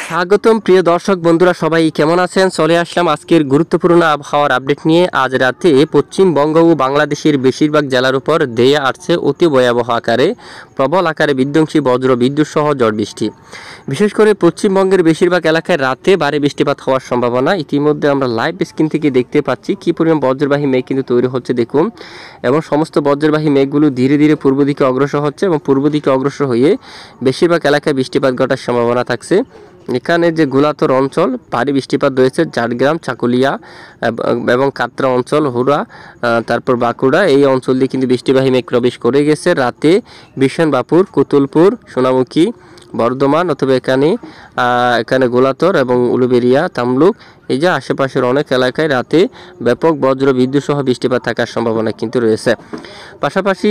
স্বাগতম প্রিয় দর্শক বন্ধুরা, সবাই কেমন আছেন? চলে আসলাম আজকের গুরুত্বপূর্ণ আবহাওয়ার আপডেট নিয়ে। আজ রাতে পশ্চিমবঙ্গ ও বাংলাদেশের বেশিরভাগ জেলার উপর ধেয়ে আসছে অতি ভয়াবহ আকারে প্রবল আকারে বিধ্বংসী বজ্র বিদ্যুৎ সহ ঝড় বৃষ্টি। বিশেষ করে পশ্চিমবঙ্গের বেশিরভাগ এলাকায় রাতে ভারী বৃষ্টিপাত হওয়ার সম্ভাবনা। ইতিমধ্যে আমরা লাইভ স্ক্রিন থেকে দেখতে পাচ্ছি কী পরিমাণ বজ্রবাহী মেঘ কিন্তু তৈরি হচ্ছে দেখুন, এবং সমস্ত বজ্রবাহী মেঘগুলো ধীরে ধীরে পূর্ব দিকে অগ্রসর হচ্ছে এবং পূর্ব দিকে অগ্রসর হয়ে বেশিরভাগ এলাকায় বৃষ্টিপাত ঘটার সম্ভাবনা থাকছে। এখানে যে গোলাতর অঞ্চল ভারী বৃষ্টিপাত রয়েছে ঝাড়গ্রাম, চাকুলিয়া এবং কাটরা অঞ্চল, হুড়া, তারপর বাঁকুড়া, এই অঞ্চল দিয়ে কিন্তু বৃষ্টিবাহী মেঘ প্রবেশ করে গেছে। রাতে বিশনবাপুর, কুতুলপুর, সোনামুখী, বর্ধমান অথবা এখানে গোলাতর এবং উলুবেড়িয়া, তামলুক, এই যে আশেপাশের অনেক এলাকায় রাতে ব্যাপক বজ্র বিদ্যুৎ সহ বৃষ্টিপাত থাকার সম্ভাবনা কিন্তু রয়েছে। পাশাপাশি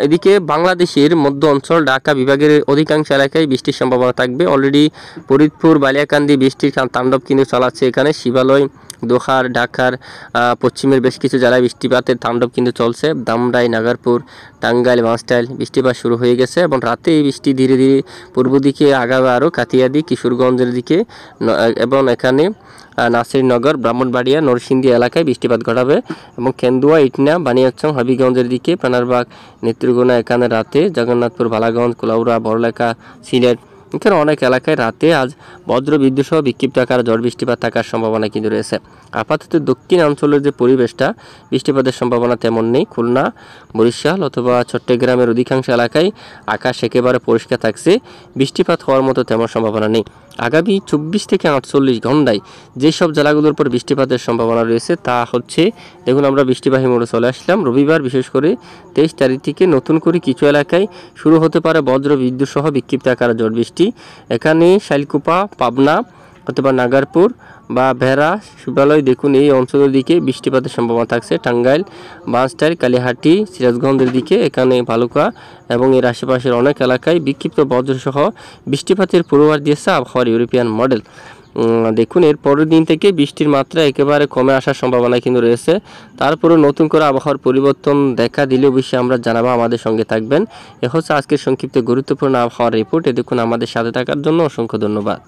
এদিকে বাংলাদেশের মধ্য অঞ্চল ঢাকা বিভাগের অধিকাংশ এলাকায় বৃষ্টির সম্ভাবনা থাকবে। অলরেডি ফরিদপুর, বালিয়াকান্দি বৃষ্টির তাণ্ডব কিন্তু চালাচ্ছে। এখানে শিবালয়, দোহার, ঢাকার পশ্চিমের বেশ কিছু জেলায় বৃষ্টিপাতের তাণ্ডব কিন্তু চলছে। ধামরাই, নাগারপুর, টাঙ্গাইল, মাস্টাইল বৃষ্টিপাত শুরু হয়ে গেছে এবং রাতে এই বৃষ্টি ধীরে ধীরে পূর্ব দিকে আগাবে আরও কাতিয়াদি, কিশোরগঞ্জের দিকে এবং এখানে নাসিরনগর, ব্রাহ্মণবাড়িয়া, নরসিংদী এলাকায় বৃষ্টিপাত ঘটাবে এবং কেন্দুয়া, ইটনা, বানিয়াচং, হাবিগঞ্জের দিকে, পানারবাগ, নেত্রকোনা এখানে রাতে, জগন্নাথপুর, বালাগঞ্জ, কুলাউড়া, বড়লেখা, সিলেট এখানে অনেক এলাকায় রাতে আজ বজ্র বিদ্যুৎ সহ বিক্ষিপ্ত আকারে ঝড় বৃষ্টিপাত থাকার সম্ভাবনা কিন্তু রয়েছে। আপাতত দক্ষিণ অঞ্চলের যে পরিবেশটা, বৃষ্টিপাতের সম্ভাবনা তেমন নেই। খুলনা, বরিশাল অথবা চট্টগ্রামের অধিকাংশ এলাকায় আকাশ একেবারে পরিষ্কার থাকছে, বৃষ্টিপাত হওয়ার মতো তেমন সম্ভাবনা নেই। আগামী 24 থেকে 48 ঘন্টায় যেসব জেলাগুলোর উপর বৃষ্টিপাতের সম্ভাবনা রয়েছে তা হচ্ছে, দেখুন আমরা বৃষ্টিবাহী মোড়ে চলে আসলাম। রবিবার বিশেষ করে 23 তারিখ থেকে নতুন করে কিছু এলাকায় শুরু হতে পারে বজ্র বিদ্যুৎ সহ বিক্ষিপ্ত আকারে ঝড় বৃষ্টি। এখানে শাইলকুপা, পাবনা অথবা নাগারপুর বা ভেড়া, শিবালয়, দেখুন এই অঞ্চলের দিকে বৃষ্টিপাতের সম্ভাবনা থাকছে। টাঙ্গাইল, বাঁশটাইল, কালিহাটি, সিরাজগঞ্জের দিকে, এখানে ভালুকা এবং এর আশেপাশের অনেক এলাকায় বিক্ষিপ্ত বজ্রসহ বৃষ্টিপাতের পূর্বাভাস দিয়েছে আবহাওয়ার ইউরোপিয়ান মডেল। দেখুন এর পরের দিন থেকে বৃষ্টির মাত্রা একেবারে কমে আসার সম্ভাবনা কিন্তু রয়েছে। তারপরে নতুন করে আবহাওয়ার পরিবর্তন দেখা দিলে অবশ্যই আমরা জানাবো, আমাদের সঙ্গে থাকবেন। এ হচ্ছে আজকের সংক্ষিপ্ত গুরুত্বপূর্ণ আবহাওয়ার রিপোর্ট। দেখুন আমাদের সাথে থাকার জন্য অসংখ্য ধন্যবাদ।